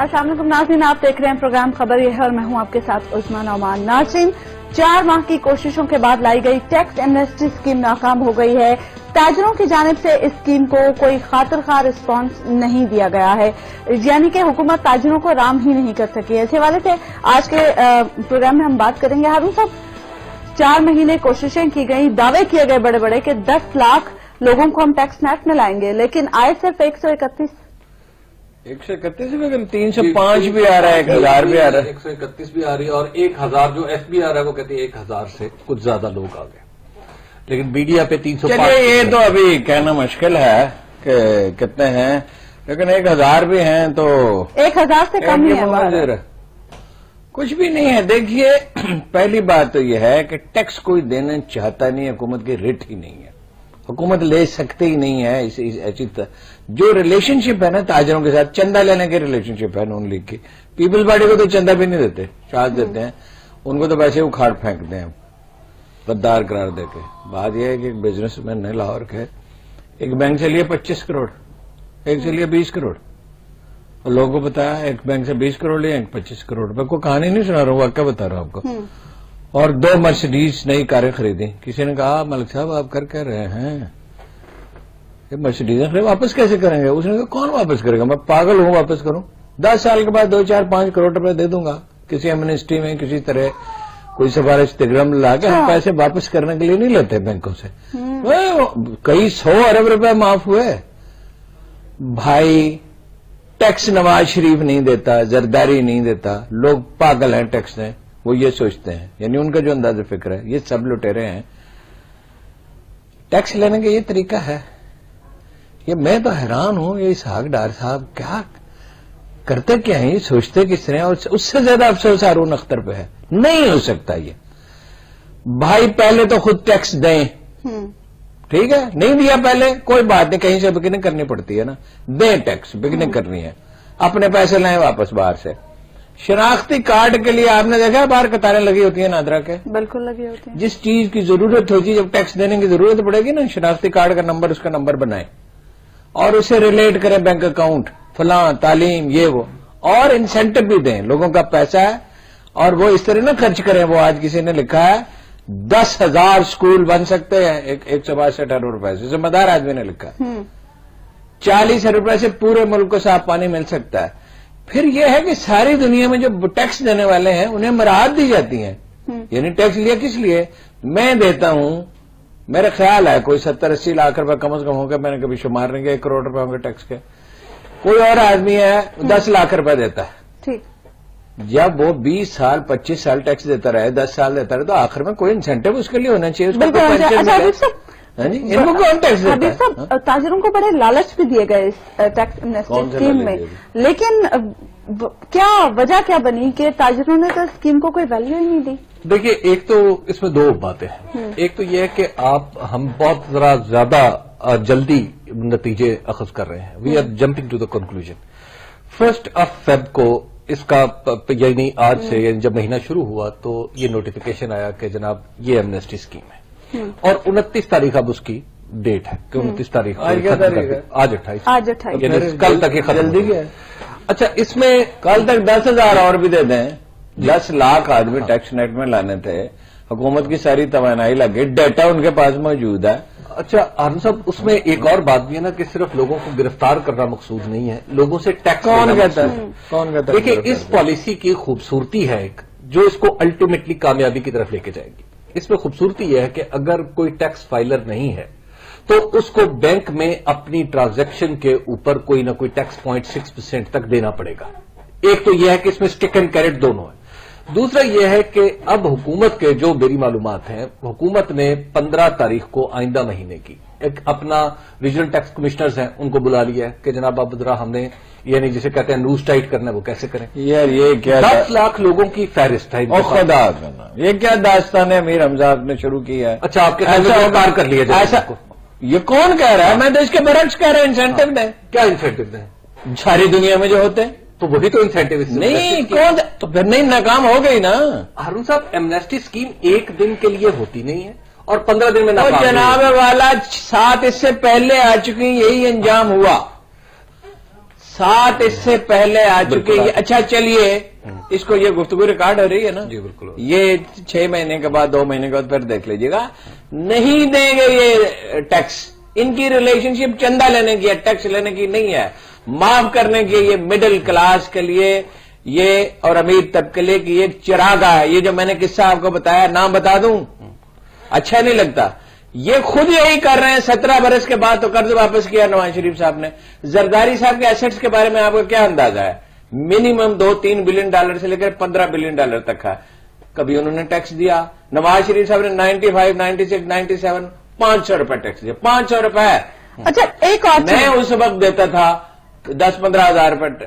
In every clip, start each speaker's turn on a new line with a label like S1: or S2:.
S1: अस्सलाम वालेकुम नाज़रीन, आप देख रहे हैं प्रोग्राम खबर ये है और मैं हूं आपके साथ उस्मान ओमान। नाज़रीन, 4 माह की कोशिशों के बाद लाई गई टैक्स एमनेस्टी स्कीम नाकाम हो गई है। ताजरों की जानिब से इस स्कीम को कोई खातिर खा रिस्पॉन्स नहीं दिया गया है, यानी कि हुकूमत ताजरों को राम ही नहीं कर सकी है। इस हवाले से आज के प्रोग्राम में हम बात करेंगे। हारून साहब, 4 महीने कोशिशें की गई, दावे किए गए बड़े बड़े कि 10 लाख लोगों को हम टैक्स नेट में लाएंगे, लेकिन आए सिर्फ 131
S2: लेकिन 305 भी आ रहा है, 1000 भी आ रहा है,
S3: 131 भी आ रही है और 1000 जो SB आ रहा है वो कहते हैं 1000 से कुछ ज्यादा लोग आ गए, लेकिन मीडिया पे 305।
S2: चलिए ये तो अभी कहना मुश्किल है कि कितने हैं, लेकिन 1000 भी हैं तो
S1: 1000 से कम ही है,
S2: कुछ भी नहीं है। देखिए, पहली बात तो यह है कि टैक्स कोई देना चाहता नहीं है, हुकूमत की रेट ही नहीं है, हुकूमत ले सकती ही नहीं है। ऐसी जो रिलेशनशिप है ना ताजरों के साथ, चंदा लेने की रिलेशनशिप है नून लीग की। पीपल्स पार्टी को तो चंदा भी नहीं देते, चार्ज देते हैं, उनको तो वैसे उखाड़ फेंकते हैं गद्दार करार देके। बात यह है कि एक बिजनेसमैन ने लाहौर के एक बैंक से लिए 25 करोड़, एक से लिए 20 करोड़, और लोगों को बताया एक बैंक से 20 करोड़ लिए, एक 25 करोड़। मैं कोई कहानी नहीं सुना रहा हूँ, वाकया बता रहा हूँ आपको। और 2 मर्सिडीज नई कारें खरीदी। किसी ने कहा मलिक साहब आप कर क्या रहे हैं, ये मर्सिडीज वापस कैसे करेंगे? उसने कहा कौन वापस करेगा, मैं पागल हूं वापस करूं? 10 साल के बाद 2, 4, 5 करोड़ रुपए दे दूंगा किसी एमनेस्टी में, किसी तरह कोई सिफारिश तिगड़म ला के। हम पैसे वापस करने के लिए नहीं लेते बैंकों से। कई 100 अरब रुपए माफ हुए भाई। टैक्स नवाज शरीफ नहीं देता, जरदारी नहीं देता, लोग पागल हैं टैक्स में, वो ये सोचते हैं, यानी उनका जो अंदाज़ फिक्र है, ये सब लुटेरे हैं। टैक्स लेने का ये तरीका है। ये मैं तो हैरान हूं, ये इसहाक डार साहब क्या करते क्या है, ये सोचते किस तरह। और उससे ज्यादा अफसोस हारून अख्तर पे है। नहीं हो सकता ये भाई, पहले तो खुद टैक्स दें, ठीक है? नहीं दिया पहले, कोई बात नहीं, कहीं से बिकने करनी पड़ती है ना, दें टैक्स, बिकने करनी है, अपने पैसे लाएं वापस बाहर से। शनाख्ती कार्ड के लिए आपने देखा बाहर कतारें लगी होती है नादरा के,
S1: बिल्कुल लगी होती है।
S2: जिस चीज की जरूरत होती है, जब टैक्स देने की जरूरत पड़ेगी ना, शनाख्ती कार्ड का नंबर, उसका नंबर बनाए और उसे रिलेट करें बैंक अकाउंट, फलां, तालीम, ये वो, और इंसेंटिव भी दें। लोगों का पैसा है और वो इस तरह ना खर्च करें। वो आज किसी ने लिखा है 10,000 स्कूल बन सकते हैं 162 अरब रुपए से, जिम्मेदार आदमी ने लिखा है। 40 अरब रुपए से पूरे मुल्क को साफ पानी मिल सकता है। फिर यह है कि सारी दुनिया में जो टैक्स देने वाले हैं उन्हें मराहत दी जाती है। यानी टैक्स लिया किस लिए? मैं देता हूं, मेरा ख्याल है कोई 70-80 लाख रुपए कम से कम होंगे, मैंने कभी शुमार नहीं किया, 1 करोड़ रुपए होंगे टैक्स के। कोई और आदमी है 10 लाख रुपए देता है, ठीक, जब वो 20 साल 25 साल टैक्स देता रहे, 10 साल देता रहे, तो आखिर में कोई इंसेंटिव उसके लिए होना चाहिए। उसको इनको कौन टैक्स देता है?
S1: ताजरों को बड़े लालच भी दिए गए इस टैक्स एमनेस्टी स्कीम में, लेकिन क्या वजह क्या बनी कि ताजरों ने तो स्कीम को कोई वैल्यू ही नहीं दी?
S3: देखिए, एक तो इसमें 2 बातें हैं। एक तो यह है कि हम बहुत जरा ज्यादा जल्दी नतीजे अखज कर रहे हैं। We are jumping to the conclusion. 1 Feb को इसका, यानी आज से, यानी जब महीना शुरू हुआ तो ये नोटिफिकेशन आया कि जनाब ये एमनेस्टी स्कीम है, और 29 तारीख अब उसकी डेट है कि 29 तारीख
S2: आज क्या तारीख है?
S3: आज 28, कल तक ये
S2: जल्दी क्या है?
S3: अच्छा, इसमें
S2: कल तक 10,000 और भी दे दें। 10 लाख आदमी टैक्स नेट में लाने थे, हुकूमत की सारी तवानाई लग गई, डेटा उनके पास मौजूद है।
S3: अच्छा हारून साहब, उसमें एक और बात भी है ना कि सिर्फ लोगों को गिरफ्तार करना मकसूद नहीं है, लोगों से टैक्स
S2: कौन कहता है? कौन कहता है?
S3: देखिए, इस पॉलिसी की खूबसूरती है एक, जो इसको अल्टीमेटली कामयाबी की तरफ लेके जाएगी। इसमें खूबसूरती यह है कि अगर कोई टैक्स फाइलर नहीं है तो उसको बैंक में अपनी ट्रांजैक्शन के ऊपर कोई ना कोई टैक्स 0.6% तक देना पड़ेगा। एक तो यह है कि इसमें स्टिक एंड कैरेट दोनों है। दूसरा यह है कि अब हुकूमत के जो मेरी मालूमात हैं, हुकूमत ने 15 तारीख को आइंदा महीने की एक अपना रीजनल टैक्स कमिश्नर्स हैं उनको बुला लिया है कि जनाब अब जरा हमने, यानी जिसे कहते हैं न्यूज टाइट करना है, वो कैसे करें।
S2: यार ये क्या
S3: 10 लाख लोगों की फहरिस्त है।
S2: ये क्या दास्तान है अमीर हमजा आपने शुरू किया है?
S3: अच्छा, आपके गिरफ्तार कर लिया जाए ऐसा?
S2: ये कौन कह रहा है? मैं तो इसके बरक्स कह रहा हूं, इंसेंटिव दें।
S3: क्या इंसेंटिव दें?
S2: सारी दुनिया में जो होते हैं,
S3: तो वही तो इंसेंटिव
S2: नहीं, कौन तो फिर नहीं, नाकाम हो गई ना।
S3: हारून साहब, एमनेस्टी स्कीम 1 दिन के लिए होती नहीं है और 15 दिन में
S2: तो
S3: नाकाम।
S2: जनाब वाला 7 इससे पहले आ चुकी, यही अंजाम हुआ। 7 इससे पहले आ चुके ये। अच्छा चलिए इसको, ये गुफ्तगू रिकॉर्ड हो रही है ना
S3: जी बिल्कुल।
S2: ये 6 महीने के बाद 2 महीने के बाद फिर देख लीजिएगा, नहीं देंगे ये टैक्स। इनकी रिलेशनशिप चंदा लेने की है, टैक्स लेने की नहीं है, माफ करने की। ये मिडिल क्लास के लिए ये और अमीर तबके के लिए कि ये चिरागा है। ये जो मैंने किस्सा आपको बताया, नाम बता दूं, अच्छा नहीं लगता, ये खुद यही कर रहे हैं। 17 बरस के बाद तो कर्ज वापस किया नवाज शरीफ साहब ने। जरदारी साहब के एसेट्स के बारे में आपको क्या अंदाजा है? मिनिमम $2-3 बिलियन से लेकर $15 बिलियन तक है। कभी उन्होंने टैक्स दिया? नवाज शरीफ साहब ने 95, 96, 97 500 रुपए टैक्स दिया। 500 रुपए।
S1: अच्छा एक और
S2: मैं उस वक्त देता था 10-15 हजार रुपए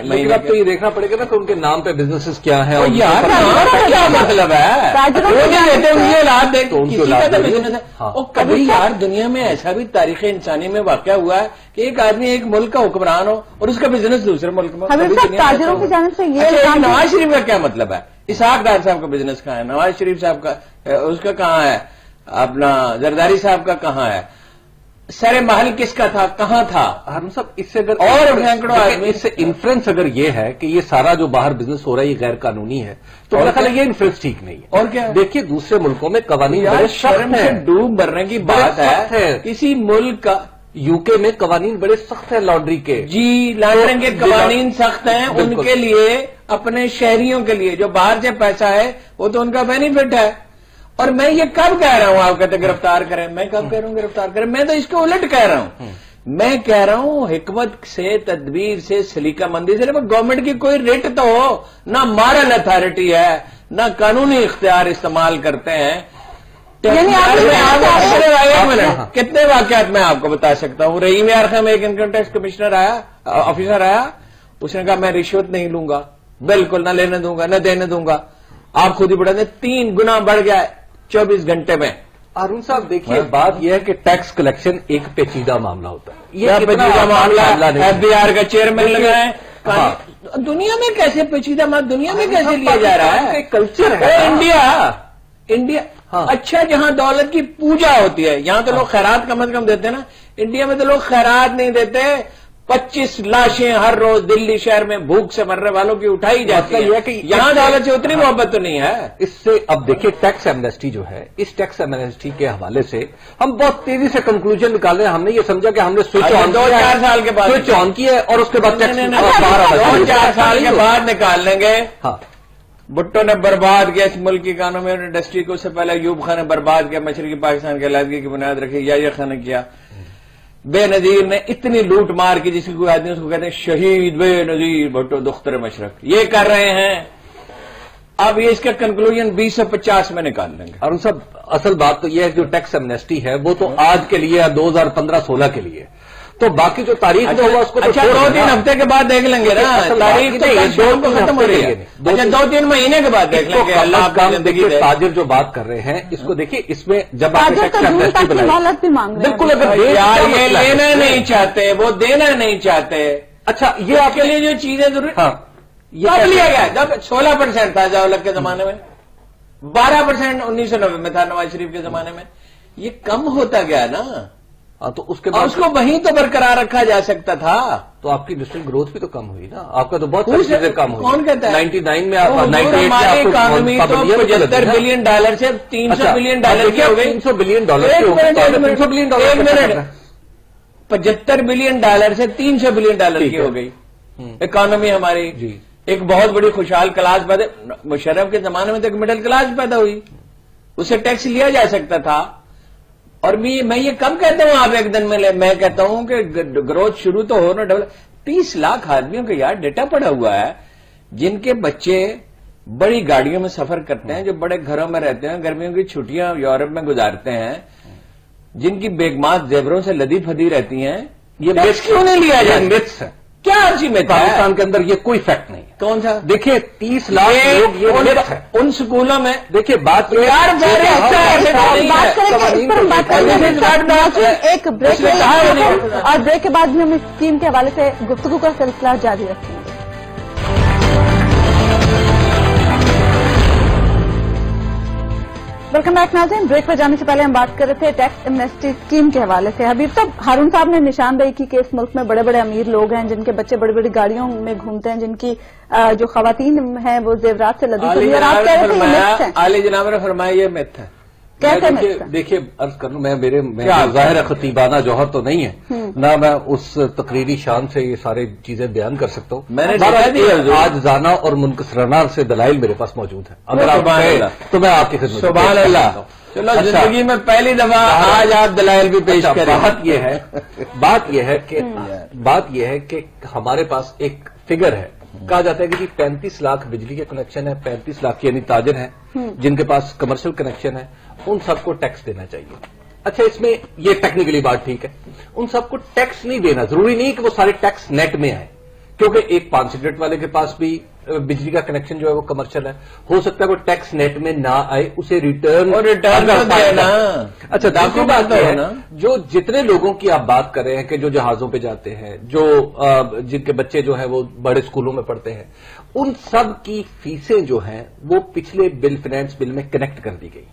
S3: लेकिन अब तो ये देखना पड़ेगा ना कि उनके नाम पे बिजनेसेस क्या है। और
S2: यार नाम का क्या मतलब है?
S1: ताजरों
S2: वो
S1: के
S2: क्या
S1: नाम
S2: देते हैं, उनके लाभ देख,
S3: तो उनको
S2: किसी
S3: लाभ
S2: का तो
S3: देंगे।
S2: बिजनेस है।
S3: हाँ।
S2: और कभी यार दुनिया में ऐसा भी तारीख इंसानी में वाकया हुआ है कि एक आदमी एक मुल्क का हुक्मरान हो और उसका बिजनेस दूसरे मुल्क में।
S1: हबीब
S2: कभी
S1: साहब,
S2: दुनिया में
S1: ताजरों
S2: ऐसा
S1: की
S2: हुआ?
S1: जानिब से ये
S2: अच्छा,
S1: इल्जाम
S2: नवाज शरीफ का क्या मतलब है? इसहाक डार साहब का बिजनेस कहाँ है? नवाज शरीफ साहब का उसका कहाँ है? अपना जरदारी साहब का कहाँ है? सरे महल किसका था, कहाँ था?
S3: हारून साहब, इससे अगर
S2: और सैकड़ों आदमी,
S3: इससे इन्फ्लुएंस अगर ये है कि ये सारा जो बाहर बिजनेस हो रहा है ये गैर कानूनी है, तो मेरा ख्याल है ये इन्फ्लुएंस ठीक नहीं है।
S2: और क्या?
S3: देखिए दूसरे मुल्कों में कवानीन
S2: यार
S3: बड़े सख्त
S2: शर्म से
S3: हैं।
S2: डूब मरने की
S3: बड़े
S2: बात
S3: सख्त
S2: है।
S3: है।
S2: किसी मुल्क का
S3: यूके में कवानीन बड़े सख्त है लॉन्ड्री के।
S2: जी, लॉन्ड्रिंग के
S3: तो
S2: कवानीन सख्त हैं
S3: बिल्कुल।
S2: उनके लिए, अपने शहरियों के लिए। जो बाहर से पैसा है वो तो उनका बेनिफिट है। और मैं ये कब कह रहा हूं, आप कहते गिरफ्तार करें, मैं कब कह रहा हूं गिरफ्तार करें? मैं तो इसको उलट कह रहा हूं। मैं कह रहा हूं हिकमत से, तदबीर से, सलीकामंदी से। गवर्नमेंट की कोई रिट तो हो ना, मॉरल अथॉरिटी है ना, कानूनी इख्तियार इस्तेमाल करते हैं।
S1: यानी आप ये कहना चाह रहे हैं-
S2: एक मिनट, कितने वाकयात मैं आपको बता सकता हूं। रहीम यार खान में एक इनकम टैक्स कमिश्नर आया, ऑफिसर आया, उसने कहा मैं रिश्वत नहीं लूंगा, बिल्कुल, न लेने दूंगा न देने दूंगा। आप खुद ही बढ़ा दें, 3 गुना बढ़ गया 24 घंटे में।
S3: हारून साहब देखिए, बात यह है कि टैक्स कलेक्शन एक पेचीदा मामला होता है।
S2: ये पेचीदा मामला
S3: नहीं।
S2: एफबीआर का चेयरमैन
S3: देखिए,
S2: लगा है।
S3: हाँ।
S2: दुनिया में कैसे पेचीदा मामला, दुनिया में कैसे लिया जा रहा है?
S3: कल्चर
S2: ओ,
S3: है।
S2: इंडिया
S3: हाँ।
S2: अच्छा, जहां दौलत की पूजा होती है, यहां तो लोग खैरात कम से कम देते हैं ना। इंडिया में तो लोग खैरात नहीं देते। 25 लाशें हर रोज दिल्ली शहर में भूख से मरने वालों की उठाई जाती
S3: मतलब यह है
S2: है
S3: कि
S2: यहां दौलत से उतनी मोहब्बत तो नहीं है।
S3: इससे अब देखिए टैक्स एमनेस्टी जो है, इस टैक्स एमनेस्टी के हवाले से हम बहुत तेजी से कंक्लूजन निकाल रहे हैं। हमने ये समझा कि हमने स्विच
S2: अरे
S3: ऑन
S2: 2-4 साल के बाद
S3: स्विच ऑन किया है और उसके बाद टैक्स
S2: नहीं,
S3: बाहर आ रहा है।
S2: 2-4 साल के बाद निकाल लेंगे।
S3: हाँ,
S2: भुट्टो ने बर्बाद किया इस मुल्क की इकोनॉमी और इंडस्ट्री को। उससे पहले अयूब खान ने बर्बाद किया, मशरकी पाकिस्तान की अलहदगी की बुनियाद रखी, याहिया खान ने किया। बेनजीर ने इतनी लूट मार की जिसकी कोई आदमी उसको कहते हैं शहीद बेनजीर भुट्टो दुख्तर मशरक। ये कर रहे हैं। अब ये इसका कंक्लूजन 2050 में निकाल लेंगे।
S3: और उन सब असल बात तो यह है कि जो टैक्स एमनेस्टी है वो तो आज के लिए 2015-16 के लिए, तो बाकी जो तारीख जो होगा उसको तो
S2: अच्छा,
S3: छोड़
S2: 2-3
S3: देना।
S2: हफ्ते के बाद देख लेंगे ना।
S3: असल
S2: तारीख
S3: बात
S2: तो
S3: नहीं है,
S2: कल शाम को
S3: 2-3
S2: खत्म हो रही है।
S3: हफ्ते
S2: अच्छा, 2-3 महीने के बाद देख लेंगे। अल्लाह
S3: अल्लाह
S2: आपकी
S3: काम
S2: जिंदगी
S3: देखिए,
S2: दे।
S3: ताजिर जो बात कर रहे हैं इसको देखिए, इसमें जब आपने
S1: ताजर
S3: टैक्स
S1: तो जून
S3: एमनेस्टी
S1: तक की
S3: बनाई,
S1: मोहलत भी मांग रहे हैं।
S3: बिल्कुल अगर देश
S2: यार
S3: का
S2: ये
S3: मसला है-
S2: लेना नहीं चाहते, वो देना नहीं चाहते।
S3: अच्छा, ये
S2: आपके
S3: आपके लिए
S2: लिए जो चीजें जरूरी,
S3: हाँ, ये
S2: कब
S3: कैसे-
S2: लिया गया? जब 16% था जवाहरलाल के जमाने में, 12% 1990 में था नवाज शरीफ के जमाने में। ये कम होता गया ना,
S3: हाँ, तो उसके
S2: और
S3: बाद
S2: उसको वहीं तो बरकरार रखा जा सकता था।
S3: तो आपकी इंडस्ट्रियल ग्रोथ भी तो कम हुई ना। आपका तो बहुत सारी चीजें कम हुई।
S2: कौन कहता है?
S3: 99 में आप 98 में
S2: हमारी
S3: आपको
S2: इकोनॉमी तो
S3: पाबंदियां भी तो लगी
S2: 75
S3: ना।
S2: बिलियन डॉलर से 300
S3: अच्छा,
S2: बिलियन
S3: अब
S2: डॉलर की
S3: देखिए,
S2: हो गई।
S3: 300 बिलियन डॉलर
S2: एक
S3: की हो गई,
S2: मिनट,
S3: तो
S2: एक
S3: आपने
S2: मिनट,
S3: 300 बिलियन डॉलर
S2: एक
S3: खर्चा
S2: मिनट।
S3: करना है।
S2: 75 बिलियन डॉलर से 300 बिलियन डॉलर
S3: ठीक
S2: की
S3: है।
S2: हो गई इकोनॉमी हमारी।
S3: जी।
S2: एक बहुत बड़ी खुशहाल क्लास पैदा, मुशर्रफ के जमाने में तो एक मिडिल क्लास पैदा हुई, उसे टैक्स लिया जा सकता था। और मैं ये कब कहता हूं आप एक दिन में ले, मैं कहता हूं कि ग्रोथ शुरू तो हो ना, डेवलप। 30 लाख आदमियों का यार डेटा पड़ा हुआ है, जिनके बच्चे बड़ी गाड़ियों में सफर करते हैं, जो बड़े घरों में रहते हैं, गर्मियों की छुट्टियां यूरोप में गुजारते हैं, जिनकी बेगमात जेवरों से लदी फदी रहती हैं।
S3: ये
S2: टैक्स
S3: मिथ्स
S2: क्यों नहीं लिया जाता?
S3: मिथ्स है।
S2: क्या अच्छी में
S3: पाकिस्तान के अंदर ये कोई फैक्ट नहीं है।
S2: कौन सा?
S3: देखिए 30 लाख लोग ये
S2: उन,
S3: मिथ है।
S2: उन स्कूलों में
S3: देखिए बात ये है-
S2: यार very
S3: हाँ,
S2: अच्छा है,
S3: हाँ,
S2: नहीं
S1: बात
S2: है।
S1: करेंगे, इस पर हम बात करेंगे। एक ब्रेक
S2: उसने कहा
S1: लेंगे
S2: नहीं।
S1: और ब्रेक के बाद भी हम इस स्कीम के हवाले से गुफ्तगू का सिलसिला जारी रखेंगे। वेलकम बैक नाज़रीन। ब्रेक पर जाने से पहले हम बात कर रहे थे टैक्स एमनेस्टी स्कीम के हवाले से। हबीब साहब, हारून साहब ने निशानदेही की कि इस मुल्क में बड़े बड़े अमीर लोग हैं जिनके बच्चे बड़ी बड़ी गाड़ियों में घूमते हैं, जिनकी जो खवातीन हैं वो जेवरात से लदी हुई है। आप कह रहे थे ये मिथ्स हैं।
S2: आली जनाब ने फरमाया ये मिथ है।
S1: कैसे मिथ्स हैं?
S3: देखिए अर्ज कर लूं, मैं ज़ाहिर खतीबाना जौहर तो नहीं है ना, मैं उस तकरीरी शान से ये सारी चीजें बयान कर सकता हूँ।
S2: मैंने देखा दिया
S3: आज जाना और मुनकसराना से दलाइल मेरे पास मौजूद है। अगर आप कहें तो मैं आपकी खिदमत में
S2: सुभान
S3: पेश
S2: अल्लाह।
S3: करता हूं।
S2: चलो जिंदगी में पहली दफा आज आप दलाइल भी पेश करें।
S3: बात यह है कि हमारे पास एक फिगर है, कहा जाता है कि जी 35 लाख बिजली के कनेक्शन है, 35 लाख यानी ताजिर हैं जिनके पास कमर्शियल कनेक्शन है, उन सबको टैक्स देना चाहिए। अच्छा, इसमें ये टेक्निकली बात ठीक है, उन सबको टैक्स नहीं देना, जरूरी नहीं कि वो सारे टैक्स नेट में आए, क्योंकि एक 5 सिगरेट वाले के पास भी बिजली का कनेक्शन जो है वो कमर्शियल है, हो सकता है वो टैक्स नेट में ना आए, उसे रिटर्न
S2: देना।
S3: अच्छा, दूसरी बात यह है ना, जो जितने लोगों की आप बात कर रहे हैं कि जो जहाजों पे जाते हैं, जो जिनके बच्चे जो है वो बड़े स्कूलों में पढ़ते हैं, उन सब की फीसें जो हैं वो पिछले बिल फाइनेंस बिल में कनेक्ट कर दी गई।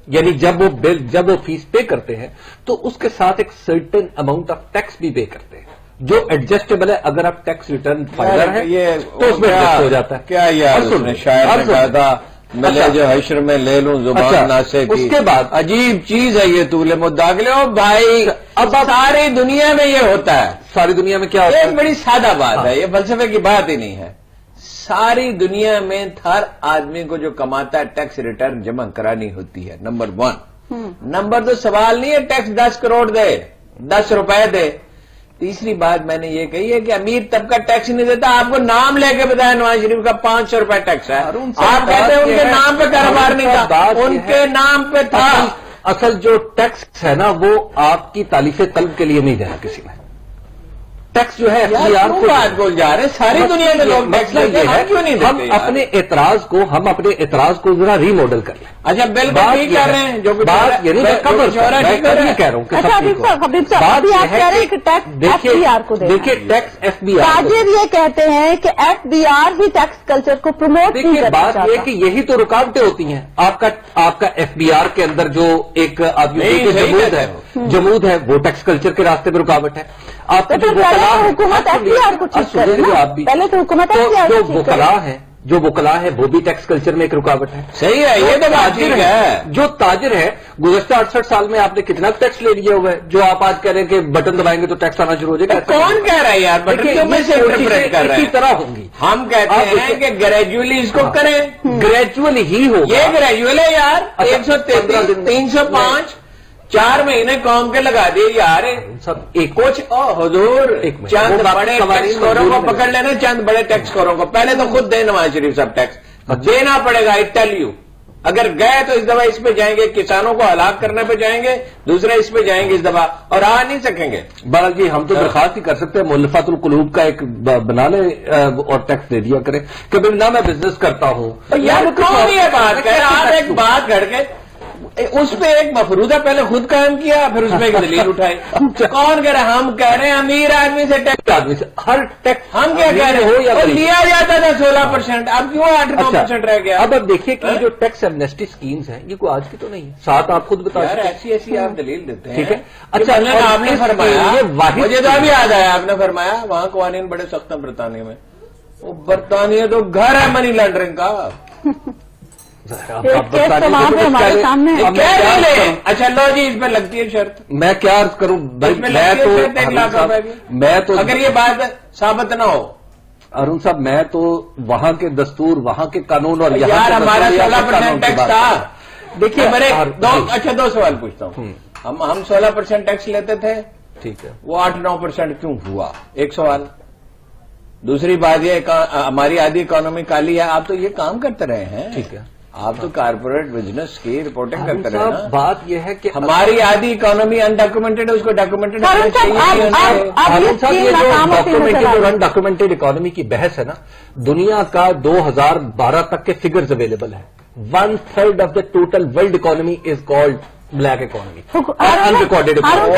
S3: यानी जब वो फीस पे करते हैं तो उसके साथ एक सर्टेन अमाउंट ऑफ टैक्स भी पे करते हैं जो एडजस्टेबल है। अगर आप टैक्स रिटर्न फाइलर है तो उसमें एडजस्ट हो जाता है।
S2: क्या यार उसने शायर ने कहा था, मिले जो हश्र में ले लूं जुबान नासे की।
S3: उसके बाद
S2: अजीब चीज है ये तूले मुद्दागले। ओ भाई, अब सारी दुनिया में ये होता है।
S3: सारी दुनिया में क्या होता है?
S2: एक बड़ी सादा बात है, ये फलसफे की बात ही नहीं है। सारी दुनिया में हर आदमी को जो कमाता है टैक्स रिटर्न जमा करानी होती है, नंबर 1। नंबर 2, सवाल नहीं है टैक्स 10 करोड़ दे, 10 रुपए दे। तीसरी बात मैंने ये कही है कि अमीर तबका टैक्स नहीं देता। आपको नाम लेके बताया नवाज शरीफ का 500 रुपए टैक्स है, आप कहते हैं उनके नाम पे कारोबार नहीं था, उनके नाम पे था।
S3: असल जो टैक्स है ना वो आपकी तालीफ कल्ब के लिए नहीं देना किसी ने। टैक्स जो है
S2: यार को बात बोल जा रहे हैं, सारी दुनिया के लोग टैक्स लेते हैं, हम क्यों नहीं देते?
S3: हम अपने एतराज को जरा रीमॉडल कर लें।
S2: अच्छा, बिल्कुल ठीक कर रहे हैं जो
S3: बात ये नहीं, मैं कह रहा हूँ।
S1: अच्छा हबीब साहब, अभी आप कह रहे हैं कि टैक्स एफबीआर को देना।
S3: देखिए टैक्स एफबीआर,
S1: ताजिर ये कहते हैं कि एफबीआर ही टैक्स कल्चर को प्रमोट नहीं करना
S3: बात
S1: चाहता।
S3: यह कि यही तो रुकावटें होती हैं। आपका एफबीआर के अंदर जो एक जमूद है वो टैक्स कल्चर के रास्ते में रुकावट है। आपका जो
S1: हुकूमत एफबीआर को ठीक करे ना, पहले तो हुकूमत एफबीआर को ठीक करे।
S3: जो वकला है वो भी टैक्स कल्चर में एक रुकावट है।
S2: सही है, ये तो ताजिर है।
S3: जो ताजिर है, गुज़श्ता 68 साल में आपने कितना टैक्स ले लिया हुआ है, जो आप आज कह रहे हैं कि बटन दबाएंगे तो टैक्स आना शुरू हो जाएगा।
S2: कौन कह रहा है यार? बटन क्यों में से इंटरप्रेट कर रहे हैं?
S3: इसी तरह होंगी।
S2: हम कहते हैं कि ग्रेजुअली इसको करें,
S3: ग्रेजुअली ही होगा।
S2: ये ग्रेजुअल है यार। 133, 305 4 महीने कौम के लगा दिए यार।
S3: सब एक
S2: कुछ हुजूर, चंद बड़े टैक्सखोरों को पकड़ लेना, चंद बड़े टैक्सखोरों को। पहले तो खुद दे नवाज शरीफ साहब टैक्स देना पड़ेगा। आई टेल यू, अगर गए तो इस दफा इस पे जाएंगे, किसानों को हलाक करने पे जाएंगे, दूसरे इस पे जाएंगे इस दफा, और आ नहीं सकेंगे।
S3: बहरहाल जी, हम तो दरखास्त ही कर सकते हैं मुअल्लफातुल कुलूब का एक बना ले और टैक्स दे दिया करें कि भाई ना मैं बिजनेस करता हूं।
S2: यार कौन ये बात कह रहा है? आप एक बात करके उस पे एक मफरूजा पहले खुद कायम किया, फिर उसमें एक दलील उठाई। कौन कह रहे हैं? हम कह रहे हैं अमीर आदमी से टैक्स,
S3: आदमी से हर टैक्स।
S2: हम क्या कह रहे हो? या लिया जाता था 16%, अब क्यों 8-9% रह गया?
S3: अब देखिए कि जो टैक्स एमनेस्टी स्कीम्स हैं ये कोई आज की तो नहीं है। साथ आप खुद बता
S2: यार, ऐसी आप दलील देते हैं,
S3: ठीक है।
S2: अच्छा, आपने फरमाया, मुझे तो अभी याद आया, आपने फरमाया वहां कवानीन बड़े सख्त हैं बरतानिया में। वो बरतानिया तो घर है मनी लॉन्ड्रिंग का।
S1: हमारे सामने
S2: अच्छा लो जी, इस पर लगती है शर्त।
S3: मैं क्या अर्ज करूं भाई, मैं तो
S2: अगर ये बात साबित ना हो
S3: अरुण साहब, मैं तो वहां के दस्तूर, वहां के कानून और
S2: यार हमारा 16% टैक्स था। देखिए मेरे
S3: हाँ,
S2: 2 सवाल पूछता हूँ। हम 16% टैक्स लेते थे,
S3: ठीक है,
S2: वो 8-9% क्यों हुआ? एक सवाल। दूसरी बात ये, हमारी आधी इकोनॉमी काली है। आप तो ये काम करते रहे हैं,
S3: ठीक है,
S2: आप तो कारपोरेट बिजनेस की रिपोर्टिंग करते रहे ना।
S3: बात यह है कि
S2: हमारी आधी इकोनॉमी अनडॉक्यूमेंटेड है, उसको डॉक्यूमेंटेड
S3: अनडॉक्यूमेंटेड इकोनॉमी की बहस है ना। दुनिया का 2012 तक के फिगर्स अवेलेबल है। 1/3 of the total world economy is called black economy,
S1: Haroon
S3: unrecorded
S1: साहब,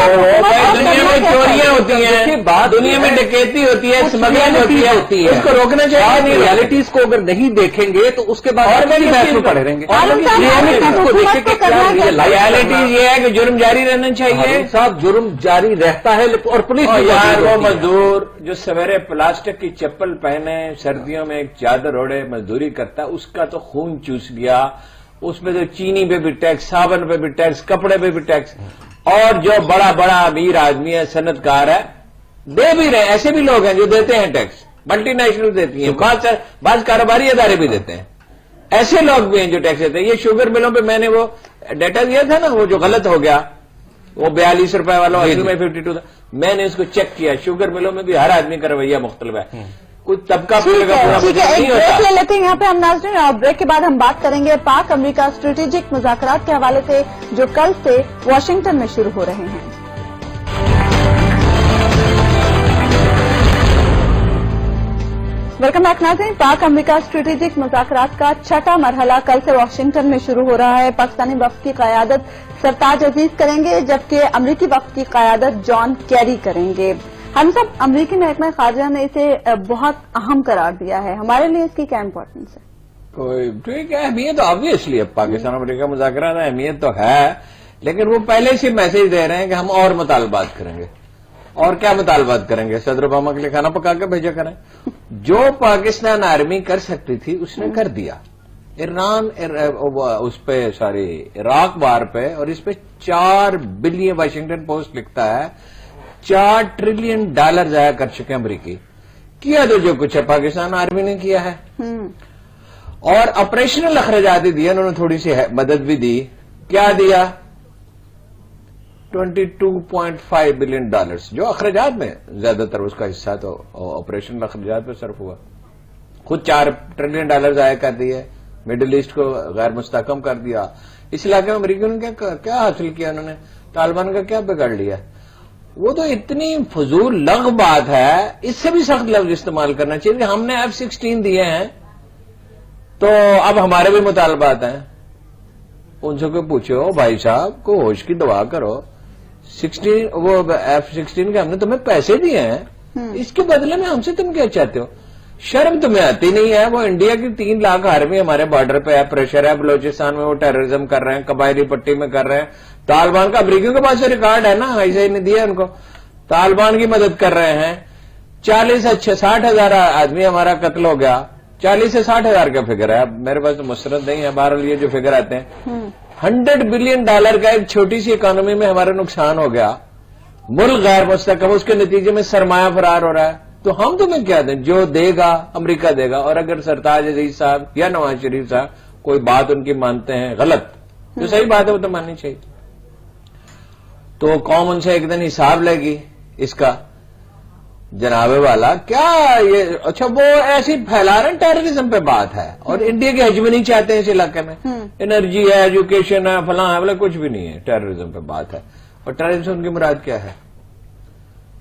S2: दुनिया में चोरियां होती हैं, दुनिया में डकैती होती है, स्मगलिंग होती है, उसको रोकना चाहिए नहीं।
S3: रियलिटीज को अगर नहीं देखेंगे तो उसके बाद और भी बहस में पड़े रहेंगे। रियलिटीज को देखेंगे क्या
S2: रियलिटीज ये है कि जुर्म जारी रहना चाहिए
S3: साहब, जुर्म जारी रहता है और पुलिस
S2: यार वो मजदूर जो सवेरे प्लास्टिक की चप्पल पहने सर्दियों में एक चादर ओढ़े मजदूरी करता, उसका तो खून चूस गया, उसमें तो चीनी पे भी टैक्स, साबुन पे भी टैक्स, कपड़े पे भी टैक्स, और जो बड़ा बड़ा अमीर आदमी है, सनतकार है, दे भी रहे, ऐसे भी लोग हैं जो देते हैं टैक्स, मल्टीनेशनल देती हैं, बाज कारोबारी अदारे भी देते हैं, ऐसे लोग भी हैं जो टैक्स देते हैं। ये शुगर मिलों पे मैंने वो डेटा दिया था ना, वो जो गलत हो गया, वो 42 रुपए वाला, असल में 52 था, मैंने इसको चेक किया, शुगर मिलों में भी हर आदमी का रवैया मुख्तलिफ है, कुछ तबका
S1: ठीक है, एक ब्रेक ले लेते हैं यहाँ पे हम नाज़रीन, और ब्रेक के बाद हम बात करेंगे पाक अमेरिका स्ट्रेटेजिक मुज़ाकरात के हवाले से जो कल से वाशिंगटन में शुरू हो रहे हैं। वेलकम बैक नाज़रीन, पाक अमेरिका स्ट्रेटेजिक मुज़ाकरात का छठा मरहला कल से वाशिंगटन में शुरू हो रहा है। पाकिस्तानी वफ्द की क़यादत सरताज अजीज करेंगे, जबकि अमरीकी वफ्द की क़यादत जॉन कैरी करेंगे। हम सब अमरीकी महकमा खारजा ने इसे बहुत अहम करार दिया है, हमारे लिए इसकी क्या इम्पोर्टेंस है?
S2: कोई ठीक है, अहमियत तो ऑब्वियसली अब पाकिस्तान अमेरिका मुज़ाकरात में अहमियत तो है, लेकिन वो पहले से मैसेज दे रहे हैं कि हम और मुतालबात करेंगे। और क्या मुतालबात करेंगे? सदर ओबामा के लिए खाना पका के भेजा करें। जो पाकिस्तान आर्मी कर सकती थी उसने कर दिया। उस पे सॉरी इराक वार पे, और इस पे 4 बिलियन, वाशिंगटन पोस्ट लिखता है 4 ट्रिलियन डॉलर जाया कर चुके अमरीकी। किया तो जो कुछ है पाकिस्तान आर्मी ने किया है, और ऑपरेशनल अखराजात दिए उन्होंने, थोड़ी सी मदद भी दी। क्या दिया? 22.5 बिलियन डॉलर्स, जो अखराजात में ज्यादातर उसका हिस्सा तो ऑपरेशनल अखराजात पे सर्फ हुआ। खुद 4 ट्रिलियन डॉलर जाया कर दिए, मिडिल ईस्ट को गैर मुस्तहकम कर दिया। इस इलाके में अमरीकियों ने क्या हासिल किया? उन्होंने तालिबान का क्या बिगाड़ लिया? वो तो इतनी फजूल लग बात है, इससे भी सख्त लफ्ज इस्तेमाल करना चाहिए। हमने F-16 दिए हैं तो अब हमारे भी मुतालबात हैं। उनसे कोई पूछो, भाई साहब को होश की दवा करो, 16 वो F-16 के हमने तुम्हें पैसे दिए हैं, इसके बदले में हमसे तुम क्या चाहते हो? शर्म तुम्हें आती नहीं है? वो इंडिया की 3 लाख आर्मी हमारे बॉर्डर पे है, प्रेशर है, बलोचिस्तान में वो टेररिज्म कर रहे हैं, कबायली पट्टी में कर रहे हैं। तालिबान का अमरीकियों के पास से रिकॉर्ड है ना, ऐसे ही नहीं दिया उनको। तालिबान की मदद कर रहे हैं। 60 हजार आदमी हमारा कत्ल हो गया। 40 से 60 हजार का फिगर है, अब मेरे पास तो मुस्तरद नहीं है, बहरहाल ये जो फिगर आते हैं। $100 बिलियन का एक छोटी सी इकोनॉमी में हमारा नुकसान हो गया, मुल्क गैर मुस्तहकम, उसके नतीजे में सरमाया फरार हो रहा है। तो हम तुम्हें क्या दें? जो देगा अमेरिका देगा। और अगर सरताज अजीज साहब या नवाज शरीफ साहब कोई बात उनकी मानते हैं गलत, जो सही बात है वो तो माननी चाहिए। तो कौम उनसे एक दिन हिसाब लेगी इसका। जनाबे वाला क्या ये, अच्छा वो ऐसी फैला रहे हैं, टेररिज्म पे बात है, और इंडिया की हेजमनी चाहते हैं इस इलाके में। एनर्जी है, एजुकेशन है, फलां है, बोले कुछ भी नहीं है, टेररिज्म पे बात है। और टेररिज्म से उनकी मुराद क्या है?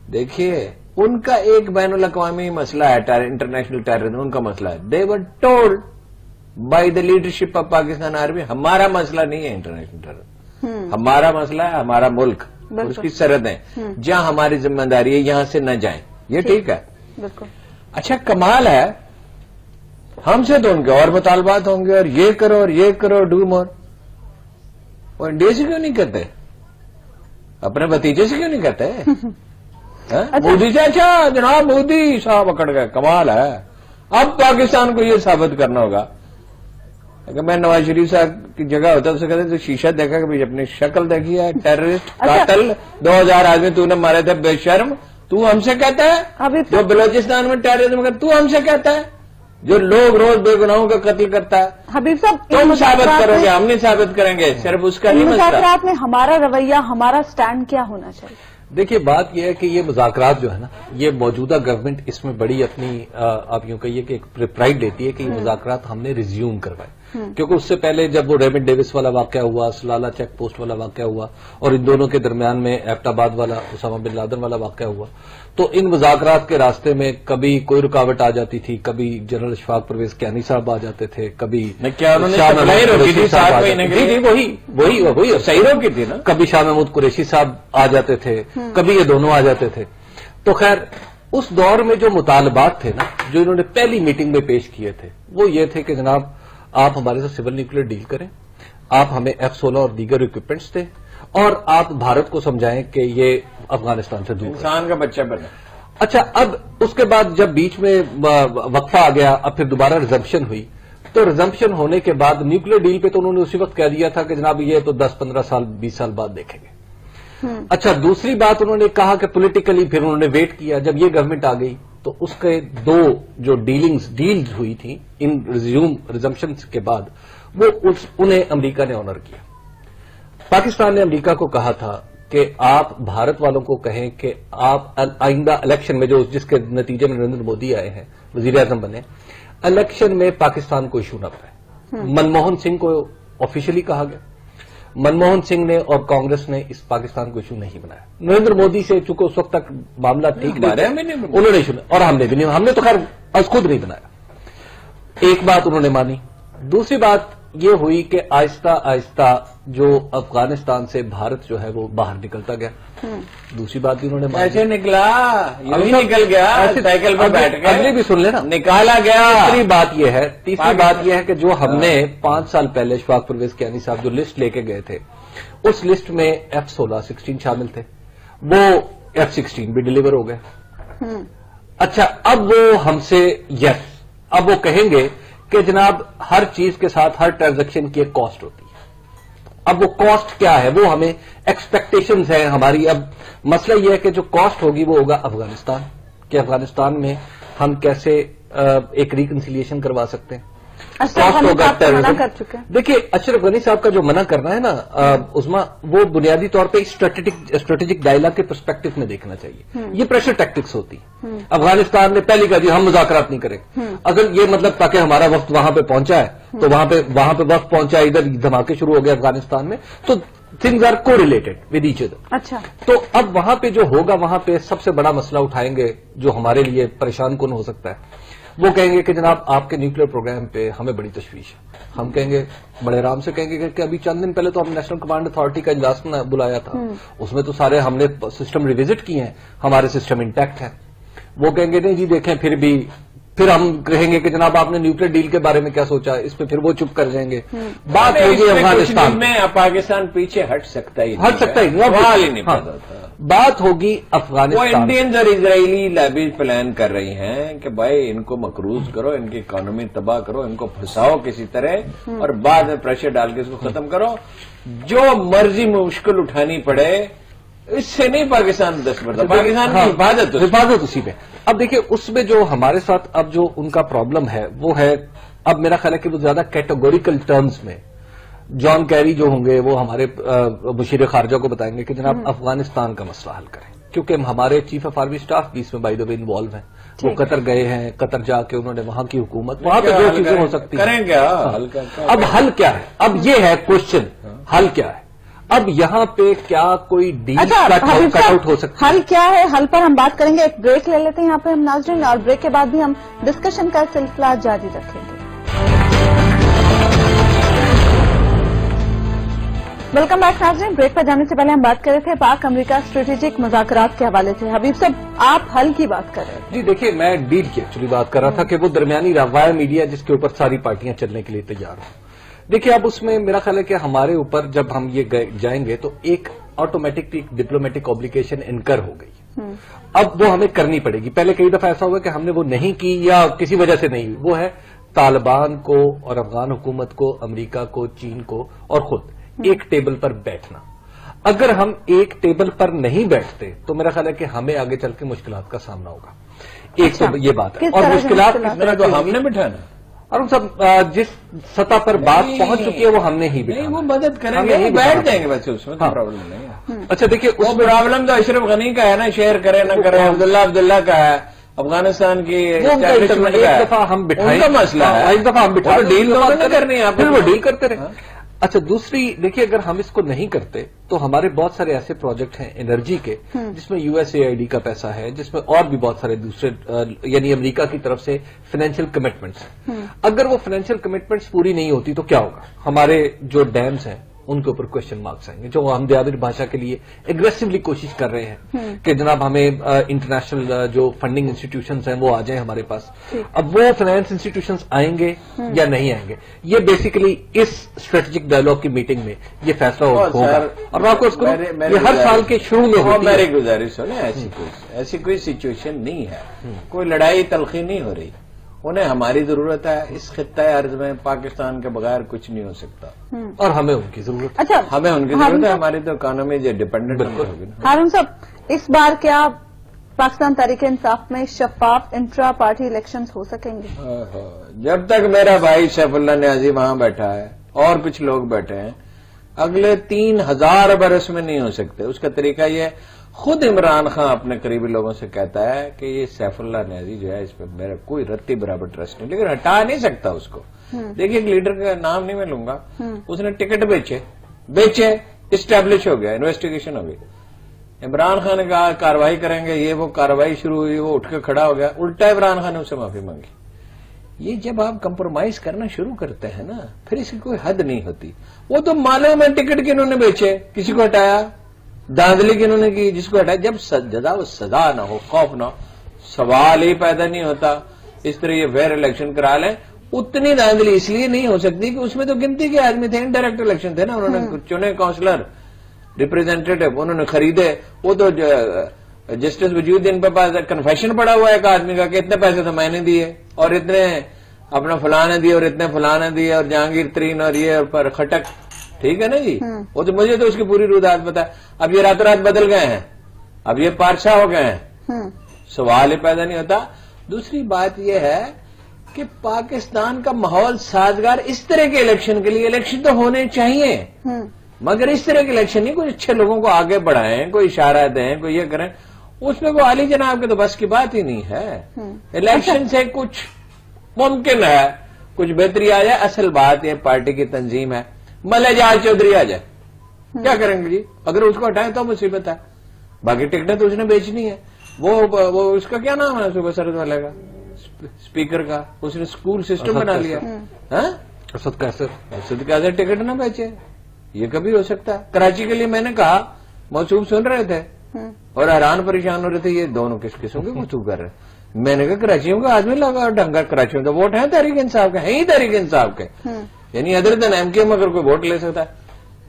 S2: देखिए, उनका एक बैनुल अक़वामी मसला है, इंटरनेशनल टेररिज्म उनका मसला है। They were told by the leadership of Pakistan army, हमारा मसला नहीं है इंटरनेशनल टेररिज्म, हमारा मसला है हमारा मुल्क, उसकी सरहदें, जहां हमारी जिम्मेदारी है यहां से न जाएं। ये ठीक है,
S1: बिल्कुल।
S2: अच्छा कमाल है, हमसे तो उनके और मुतालबात होंगे, और ये करो और ये करो, डू मोर। और इंडिया से क्यों नहीं करते? अपने भतीजे से क्यों नहीं करते? मोदी चाचा, जनाब मोदी साहब अकड़ गए, कमाल है। अब पाकिस्तान को ये साबित करना होगा। अगर मैं नवाज शरीफ साहब की जगह होता तो कहते तो शीशा देखा कि भाई अपनी शक्ल देखी है, टेररिस्ट, कातल, 2000 आदमी तूने मारे थे, बेशर्म, तू हमसे कहता है? जो बलोचिस्तान में टेररिज्म कर, तू हमसे कहता है? जो लोग रोज बेगुनाहों का कत्ल करता है,
S1: हबीब साहब
S2: तुम साबित करोगे, हम नहीं साबित करेंगे। सिर्फ उसका नहीं मसला।
S1: मुज़ाकरात में हमारा रवैया, हमारा स्टैंड क्या होना चाहिए?
S3: देखिए, बात यह है कि ये मुज़ाकरात जो है ना, ये मौजूदा गवर्नमेंट इसमें बड़ी अपनी आप यूं कहिए कि एक प्राइड लेती है कि ये मुज़ाकरात हमने रिज्यूम करवाए। کیونکہ اس سے پہلے جب وہ ریمنڈ ڈیوس والا واقعہ ہوا، سلالہ چیک پوسٹ والا واقعہ ہوا، اور ان دونوں کے درمیان میں ایبٹ آباد والا اسامہ بن لادن والا واقعہ ہوا، تو ان مذاکرات کے راستے میں کبھی کوئی رکاوٹ آ جاتی تھی، کبھی جنرل اشفاق پرویز کیانی صاحب آ جاتے تھے، کبھی
S2: کیا انہوں نے سپلائی روکی تھی 7 مہینے کے لیے؟
S3: وہی
S2: صحیح روکی تھی نا.
S3: کبھی شاہ محمود قریشی صاحب آ جاتے تھے، کبھی یہ دونوں آ جاتے تھے. تو خیر اس دور میں جو مطالبات تھے نا، جو انہوں نے پہلی میٹنگ میں پیش کیے تھے، وہ یہ تھے کہ جناب آپ ہمارے ساتھ سول نیوکلیر ڈیل کریں، آپ ہمیں F-16 اور دیگر اکوپمنٹس دیں، اور آپ بھارت کو سمجھائیں کہ یہ افغانستان سے دور ہے.
S2: انسان کا بچہ بنا.
S3: اچھا، اب اس کے بعد جب بیچ میں وقفہ آ گیا، اب پھر دوبارہ ریزمپشن ہوئی، تو ریزمپشن ہونے کے بعد نیوکلیر ڈیل پہ تو انہوں نے اسی وقت کہہ دیا تھا کہ جناب یہ تو 10-15 سال 20 سال بعد دیکھیں گے. اچھا، دوسری بات انہوں نے کہا کہ پولیٹیکلی پھر انہوں نے ویٹ کیا، جب یہ گورنمنٹ آ گئی تو اس کے 2 جو ڈیلز ہوئی تھیں ان ریزمپشن کے بعد، وہ انہیں امریکہ نے آنر کیا. پاکستان نے امریکہ کو کہا تھا کہ آپ بھارت والوں کو کہیں کہ آپ آئندہ الیکشن میں، جو جس کے نتیجے میں نریندر مودی آئے ہیں، وزیر اعظم بنے، الیکشن میں پاکستان کو ایشو نہ پائے. منموہن سنگھ کو آفیشیلی کہا گیا، منموہن سنگھ نے اور کانگریس نے اس پاکستان کو ایشو نہیں بنایا. نریندر مودی سے چونکہ اس وقت تک معاملہ ٹھیک نہیں تھا، انہوں نے ایشو نہیں، اور ہم نے بھی نہیں، ہم نے تو خیر از خود نہیں بنایا. ایک بات انہوں نے مانی. دوسری بات یہ ہوئی کہ آہستہ آہستہ جو افغانستان سے بھارت جو ہے وہ باہر نکلتا گیا. دوسری بات بھی انہوں نے مانی.
S2: ایسے نکلا، یوں ہی نکل گیا، سائیکل پر بیٹھ کے
S3: اگلی بھی سن لینا،
S2: نکالا گیا.
S3: تیسری بات یہ ہے کہ جو ہم نے 5 سال پہلے اشفاق پرویز کیانی صاحب جو لسٹ لے کے گئے تھے، اس لسٹ میں F-16 شامل تھے، وہ F-16 بھی ڈیلیور ہو گئے. اچھا، اب وہ ہم سے اب وہ کہیں گے کہ جناب ہر چیز کے ساتھ ہر ٹرانزیکشن کی ایک کاسٹ ہوتی ہے. اب وہ کاسٹ کیا ہے، وہ ہمیں ایکسپیکٹیشنز ہیں ہماری. اب مسئلہ یہ ہے کہ جو کاسٹ ہوگی وہ ہوگا افغانستان، کہ افغانستان میں ہم کیسے ایک ریکنسیلیشن کروا سکتے ہیں. کاسٹ ہوگا ٹیررزم. دیکھیے اشرف غنی صاحب کا جو منع کرنا ہے نا عظما، وہ بنیادی طور پہ اسٹریٹجک ڈائلاگ کے پرسپیکٹو میں دیکھنا چاہیے. یہ پریشر ٹیکٹکس ہوتی. افغانستان نے پہلی کہا دیا ہم مذاکرات نہیں کریں. اگر یہ مطلب تاکہ ہمارا وقت وہاں پہ پہنچا ہے تو وہاں پہ وقت پہنچا ہے، ادھر دھماکے شروع ہو گئے افغانستان میں، تو تھنگز آر کو ریلیٹڈ ود ایچ ادر.
S1: اچھا،
S3: تو اب وہاں پہ جو ہوگا، وہاں پہ سب سے بڑا مسئلہ اٹھائیں گے جو ہمارے لیے پریشان کن ہو سکتا ہے. وہ کہیں گے کہ جناب آپ کے نیوکلیر پروگرام پہ ہمیں بڑی تشویش ہے. ہم کہیں گے بڑے آرام سے کہیں گے کہ ابھی چند دن پہلے تو ہم نیشنل کمانڈ اتھارٹی کا اجلاس بلایا تھا، اس میں تو سارے ہم نے سسٹم ریوزٹ کیے ہیں، ہمارے سسٹم انٹیکٹ ہے. وہ کہیں گے نہیں جی دیکھیں، پھر ہم کہیں گے کہ جناب آپ نے نیوکلیر ڈیل کے بارے میں کیا سوچا، اس پہ پھر وہ چپ کر جائیں گے. بات ہوگی افغانستان
S2: میں، پاکستان پیچھے ہٹ سکتا ہی
S3: نہیں. بات ہوگی
S2: وہ
S3: افغانستان.
S2: انڈینز اور اسرائیلی لابیز پلان کر رہی ہیں کہ بھائی ان کو مقروض کرو، ان کی اکانومی تباہ کرو، ان کو پھنساؤ کسی طرح، اور بعد میں پریشر ڈال کے اس کو ختم کرو. جو مرضی مشکل اٹھانی پڑے، اس سے نہیں پاکستان دستبردار. پاکستان کی
S3: حفاظت اسی پہ. اب دیکھیں اس میں جو ہمارے ساتھ اب جو ان کا پرابلم ہے وہ ہے، اب میرا خیال ہے کہ وہ زیادہ کیٹیگوریکل ٹرمز میں جان کیری جو ہوں گے وہ ہمارے مشیر خارجہ کو بتائیں گے کہ جناب افغانستان کا مسئلہ حل کریں، کیونکہ ہمارے چیف آف آرمی اسٹاف بھی اس میں بائی دا وے انوالو ہیں. وہ قطر گئے ہیں، قطر جا کے انہوں نے وہاں کی حکومت، وہاں پہ جو چیزیں ہو سکتی ہیں
S2: کریں کیا.
S3: اب حل کیا ہے، اب یہ ہے کوشچن، حل کیا ہے. اب یہاں پہ کیا کوئی ڈیل کٹ آؤٹ ہو سکتا ہے؟
S1: حل کیا ہے، حل پر ہم بات کریں گے. ایک بریک لے لیتے ہیں یہاں پہ ہم ناظرین، اور بریک کے بعد بھی ہم ڈسکشن کا سلسلہ جاری رکھیں گے. ویلکم بیک ناظرین. بریک پر جانے سے پہلے ہم بات کر رہے تھے پاک امریکہ اسٹریٹجک مذاکرات کے حوالے سے. حبیب صاحب آپ حل کی بات کر رہے تھے.
S3: جی دیکھیے، میں ڈیل کی ایکچولی بات کر رہا تھا کہ وہ درمیانی روایا میڈیا جس کے اوپر ساری پارٹیاں چلنے کے لیے تیار ہوں. دیکھیے اب اس میں میرا خیال ہے کہ ہمارے اوپر جب ہم یہ جائیں گے تو ایک آٹومیٹک ڈپلومیٹک آبلیگیشن انکر ہو گئی. اب وہ ہمیں کرنی پڑے گی. پہلے کئی دفعہ ایسا ہوا کہ ہم نے وہ نہیں کی یا کسی وجہ سے نہیں ہوئی. وہ ہے طالبان کو اور افغان حکومت کو، امریکہ کو، چین کو اور خود ایک ٹیبل پر بیٹھنا. اگر ہم ایک ٹیبل پر نہیں بیٹھتے تو میرا خیال ہے کہ ہمیں آگے چل کے مشکلات کا سامنا ہوگا. ایک تو یہ بات ہے. اور مشکلات کس طرح
S2: تو ہم نے بٹھانا،
S3: اور سب جس سطح پر بات پہنچ چکی ہے وہ ہم نے ہی بھی.
S2: وہ مدد کریں گے، بیٹھ جائیں گے ویسے، اس میں پرابلم نہیں ہے.
S3: اچھا دیکھیے،
S2: وہ پرابلم تو اشرف غنی کا ہے نا، شیئر کرے نہ کرے. عبداللہ کا ہے، افغانستان کی
S3: وہ ان کا
S2: establishment کا ہے.
S3: ایک دفعہ ہم بٹھائیں،
S2: ان کا مسئلہ ہے.
S3: ایک دفعہ ہم بٹھائیں،
S2: وہ ڈیل دونوں نے کرنی ہے،
S3: پھر وہ ڈیل کرتے رہے. اچھا دوسری دیکھیے، اگر ہم اس کو نہیں کرتے تو ہمارے بہت سارے ایسے پروجیکٹ ہیں انرجی کے جس میں USAID کا پیسہ ہے، جس میں اور بھی بہت سارے دوسرے یعنی امریکہ کی طرف سے فائنینشیل کمٹمنٹس ہیں. اگر وہ فائنینشیل کمٹمنٹس پوری نہیں ہوتی تو کیا ہوگا؟ ہمارے جو ڈیمز ہیں ان کے اوپر کوشچن مارکس آئیں گے، جو ہم دیابر بھاشا کے لیے اگریسولی کوشش کر رہے ہیں کہ جناب ہمیں انٹرنیشنل جو فنڈنگ انسٹیٹیوشنز ہیں وہ آ جائیں ہمارے پاس. اب وہ فائنانس انسٹیٹیوشنز آئیں گے یا نہیں آئیں گے، یہ بیسیکلی اس اسٹریٹجک ڈائلاگ کی میٹنگ میں یہ فیصلہ ہوگا. اور آپ کو اس کو یہ ہر سال کے شروع میں ہوتی ہے.
S2: میری گزارش ہو نا، ایسی کوئی سچویشن نہیں ہے، کوئی لڑائی تلخی نہیں ہو رہی. انہیں ہماری ضرورت ہے. اس خطہ ارض میں پاکستان کے بغیر کچھ نہیں ہو سکتا،
S3: اور ہمیں ان کی ضرورت ہے.
S1: اچھا
S2: ہمیں ان کی ضرورت ہے. ہماری تو اکانومی جو ڈپینڈنٹ ہوگی نا.
S1: ہارون صاحب، اس بار کیا پاکستان تحریک انصاف میں شفاف انٹرا پارٹی الیکشنز ہو سکیں گے؟
S2: جب تک میرا بھائی سیف اللہ نیازی وہاں بیٹھا ہے اور کچھ لوگ بیٹھے ہیں، اگلے 3000 برس میں نہیں ہو سکتے. اس کا طریقہ یہ ہے، خود عمران خان اپنے قریبی لوگوں سے کہتا ہے کہ یہ سیف اللہ نیازی جو ہے اس پہ میرا کوئی رتی برابر ٹرسٹ نہیں، لیکن ہٹا نہیں سکتا اس کو. دیکھیے ایک لیڈر کا نام نہیں میں لوں گا، اس نے ٹکٹ بیچے اسٹیبلش ہو گیا، انویسٹیگیشن ہو گئی. عمران خان نے کہا کاروائی کریں گے، یہ وہ کاروائی شروع ہوئی، وہ اٹھ کے کھڑا ہو گیا، الٹا عمران خان نے اسے معافی مانگی. یہ جب آپ کمپرومائز کرنا شروع کرتے ہیں نا، پھر اس کی کوئی حد نہیں ہوتی. وہ تو معلوم ہے ٹکٹ کی انہوں نے بیچے، کسی کو ہٹایا، دھاندلی کی انہوں نے کی، جس کو ہٹایا. جب سزا نہ ہو، خوف نہ ہو، سوال ہی پیدا نہیں ہوتا. اس طرح یہ فیئر الیکشن کرا لیں. اتنی دھاندلی اس لیے نہیں ہو سکتی کہ اس میں تو گنتی کے آدمی تھے، انڈائریکٹ الیکشن تھے نا. انہوں نے چنے کاؤنسلر، ریپرزینٹیٹو انہوں نے خریدے. وہ تو جسٹس وجود ان کے پاس کنفیشن پڑا ہوا ہے ایک آدمی کا کہ اتنے پیسے تو میں نے دیے اور اتنے اپنا فلاں نے دیے اور اتنے فلاں نے دیے اور جہانگیر ترین اور یہ پر خٹک. ٹھیک ہے نا جی. وہ تو مجھے تو اس کی پوری رودات پتا ہے. اب یہ رات بدل گئے ہیں، اب یہ پادشاہ ہو گئے ہیں، سوال ہی پیدا نہیں ہوتا. دوسری بات یہ ہے کہ پاکستان کا ماحول سازگار اس طرح کے الیکشن کے لیے، الیکشن تو ہونے چاہیے مگر اس طرح کے الیکشن نہیں. کچھ اچھے لوگوں کو آگے بڑھائیں، کوئی اشارہ دیں، کوئی یہ کریں. اس میں کوئی عالی جناب کے تو بس کی بات ہی نہیں ہے. الیکشن سے کچھ ممکن ہے، کچھ بہتری آ جائے. اصل بات یہ پارٹی کی تنظیم ہے. ملے جہاز چودھری آ جائے، کیا کریں گے جی؟ اگر اس کو ہٹائیں تو مصیبت ہے. باقی ٹکٹیں تو اس نے بیچنی ہے. وہ اس کا کیا نام ہے صوبہ سرحد والے کا، اسپیکر کا، اس نے اسکول سسٹم بنا لیا.
S3: اسد قیصر
S2: ٹکٹ نہ بیچے، یہ کبھی ہو سکتا ہے. کراچی کے لیے میں نے کہا، موصوف سن رہے تھے اور حیران پریشان ہو رہے تھے، یہ دونوں کس قسم کے گفتگو کر رہے ہیں. میں نے کہا کراچیوں کا آدمی لگا ڈنگا، کراچیوں کا ووٹ ہے تحریک انصاف کے، ہیں ہی تحریک انصاف کے، یعنی ادر دین ایم کیو اگر کوئی ووٹ لے سکتا ہے.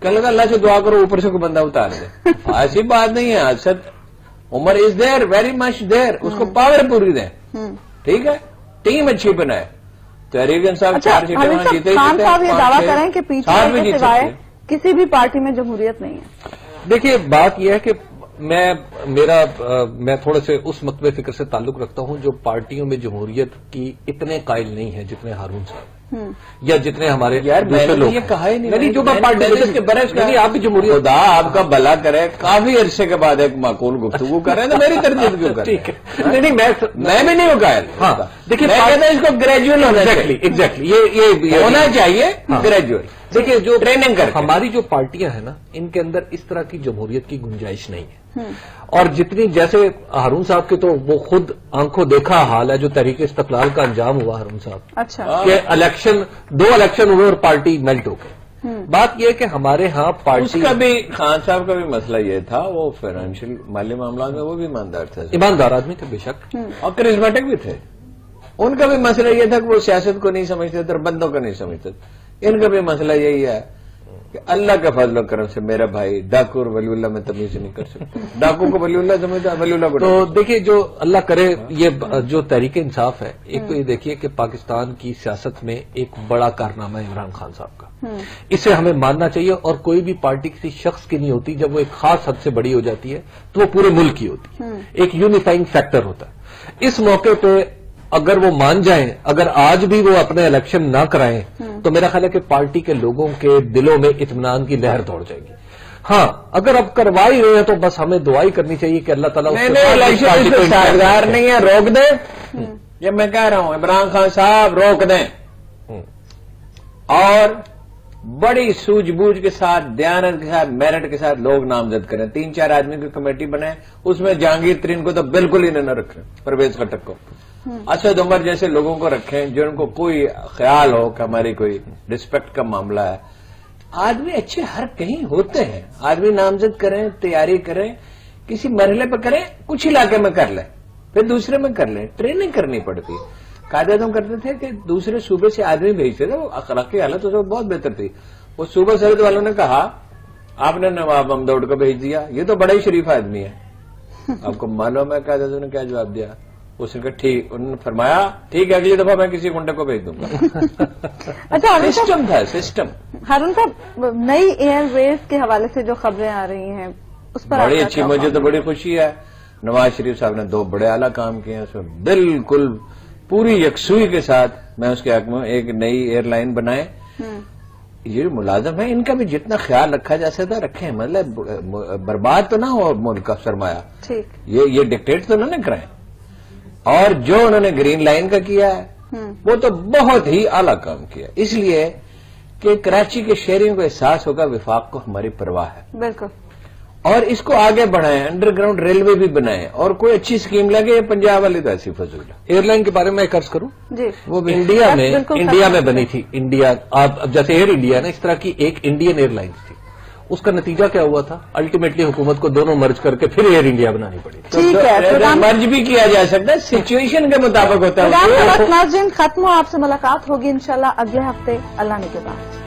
S2: کہنے لگا اللہ سے دعا کرو اوپر سے کوئی بندہ اتار دے. ایسی بات نہیں ہے. اسد عمر از دیر، ویری مچ دیر. اس کو پاور پوری دیں. ٹھیک ہے، ٹیم اچھی بنائے. تحریک انصاف 4 سیٹیں وہاں جیتے
S1: خان صاحب یہ دعویٰ کریں کہ پیچھے کے سوائے کسی بھی پارٹی میں جمہوریت نہیں ہے.
S3: دیکھیے بات یہ ہے کہ میں تھوڑے سے اس مکتب فکر سے تعلق رکھتا ہوں جو پارٹیوں میں جمہوریت کی اتنے قائل نہیں ہے جتنے ہارون صاحب یا جتنے ہمارے دوسرے لوگ.
S2: یہ کہا ہی نہیں
S3: جو پارٹی آپ کی جمہوریت،
S2: خدا آپ کا بھلا کرے، کافی عرصے کے بعد ایک معقول گفتگو کر رہے ہیں تو میری تردید کیوں کر رہے ہیں؟
S3: ٹھیک ہے، نہیں
S2: میں بھی نہیں ہوں قائل.
S3: ہاں دیکھیے
S2: اس کو گریجویل
S3: ایگزیکٹلی یہ
S2: ہونا چاہیے. گریجویل
S3: دیکھیے جو
S2: ٹریننگ کر
S3: ہماری جو پارٹیاں ہیں نا، ان کے اندر اس طرح کی جمہوریت کی گنجائش نہیں ہے. اور جتنی جیسے ہارون صاحب کے تو وہ خود آنکھوں دیکھا حال ہے جو تحریک استقلال کا انجام ہوا ہارون صاحب.
S1: اچھا
S3: کہ 2 الیکشن ہوئے اور پارٹی میلٹ ہو گئی. بات یہ ہے کہ ہمارے ہاں پارٹی،
S2: اس کا بھی خان صاحب کا بھی مسئلہ یہ تھا، وہ فائنینشیل مالی معاملات میں وہ بھی ایماندار تھے،
S3: ایماندار آدمی تھے بے شک،
S2: اور کرزمیٹک بھی تھے. ان کا بھی مسئلہ یہ تھا کہ وہ سیاست کو نہیں سمجھتے تھے اور بندوں کو نہیں سمجھتے. ان کا بھی مسئلہ یہی ہے کہ اللہ کا فضل و کرم سے میرا بھائی ڈاکو اور ولی اللہ میں تمیز نہیں کر سکتا. ڈاکو کو ولی اللہ سمجھتا، ولی اللہ کو
S3: تو دیکھیے جو اللہ کرے یہ جو تحریک انصاف ہے، ایک تو یہ دیکھیے کہ پاکستان کی سیاست میں ایک بڑا کارنامہ ہے عمران خان صاحب کا، اسے ہمیں ماننا چاہیے. اور کوئی بھی پارٹی کسی شخص کی نہیں ہوتی، جب وہ ایک خاص حد سے بڑی ہو جاتی ہے تو وہ پورے ملک کی ہوتی ہے، ایک یونیفائنگ فیکٹر ہوتا ہے. اس موقع پہ اگر وہ مان جائیں، اگر آج بھی وہ اپنے الیکشن نہ کرائیں تو میرا خیال ہے کہ پارٹی کے لوگوں کے دلوں میں اطمینان کی لہر دوڑ جائے گی. हाँ, अगर अब करवा ही रहे हैं तो बस हमें दुआई करनी चाहिए कि अल्लाह ताला
S2: नहीं
S3: उसके
S2: नहीं,
S3: बाद उस
S2: इलेक्शन
S3: पार्टी को
S2: इसमें
S3: इम्तियाज
S2: साझेदार
S3: दे।
S2: नहीं है, रोक दे। ये मैं कह रहा हूं, इमरान खान साहब रोक दें और बड़ी सूझबूझ के साथ, दयानत के साथ, मेरिट के साथ लोग नामजद करें। 3-4 आदमी की कमेटी बनाए, उसमें जहांगीर तरीन को तो बिल्कुल ही न रखें, परवेज खट्टक को, असद उमर जैसे लोगों को रखें जिनको कोई ख्याल हो कि हमारी कोई रिस्पेक्ट का मामला है। आदमी अच्छे हर कहीं होते हैं, आदमी नामजद करें, तैयारी करें, किसी मरहले पर करें, कुछ इलाके में कर लें, फिर दूसरे में कर लें, ट्रेनिंग करनी पड़ती है। कायदे हम करते थे कि दूसरे सूबे से आदमी भेजते थे, वो अखलाकी हालत उसमें बहुत बेहतर थी। वो सूबा सरहद वालों ने कहा आपने नवाब अमदौड़ को भेज दिया, ये तो बड़ा ही शरीफ आदमी है। आपको मालूम है कायदे ने क्या जवाब दिया? उसने कहा ठीक, उन्होंने फरमाया ठीक है, अगली दफा मैं किसी गुंडे को भेज दूंगा।
S1: अच्छा हारून साहब,
S2: सिस्टम था, सिस्टम।
S1: हारून साहब, नई एयरवेज के हवाले से जो खबरें आ रही हैं उस पर
S2: बड़ी
S1: आपका
S2: अच्छी,
S1: क्या
S2: मुझे तो
S1: ख्याल
S2: बड़ी खुशी है। नवाज शरीफ साहब ने 2 बड़े आला काम किए हैं, उसमें बिल्कुल पूरी यकसुई के साथ मैं उसके हक में एक नई एयरलाइन बनाए। ये मुलाजम है, इनका भी जितना ख्याल रखा जा सकता रखें, मतलब बर्बाद तो ना हो मुल्क का सरमाया।
S1: ठीक।
S2: ये डिक्टेट तो उन्होंने कराए, और जो उन्होंने ग्रीन लाइन का किया है वो तो बहुत ही आला काम किया, इसलिए कि कराची के शहरियों को एहसास होगा विफाक को हमारी परवाह है,
S1: बिल्कुल।
S2: और इसको आगे बढ़ाएं, अंडरग्राउंड रेलवे भी बनाएं, और कोई अच्छी स्कीम लगे। ये पंजाब वाली तो ऐसी फजूल है।
S3: एयरलाइन के बारे में एक अर्ज करूं,
S1: जी,
S2: वो भी
S3: इंडिया में
S1: बिल्कुल
S3: इंडिया
S1: सच
S3: में
S1: है।
S3: बनी थी, इंडिया आप अब जैसे एयर इंडिया ना, इस तरह की एक इंडियन एयरलाइंस थी। उसका नतीजा क्या हुआ था? अल्टीमेटली हुकूमत को दोनों मर्ज करके फिर एयर इंडिया बनानी पड़ी।
S1: ठीक है, प्रोग्राम
S2: मर्ज भी किया जा सकता है, सिचुएशन के मुताबिक होता है।
S1: प्रोग्राम का वक्त नाज़रीन खत्म हो। आपसे मुलाकात होगी इंशाल्लाह अगले हफ्ते, अल्लाह ने के बाद।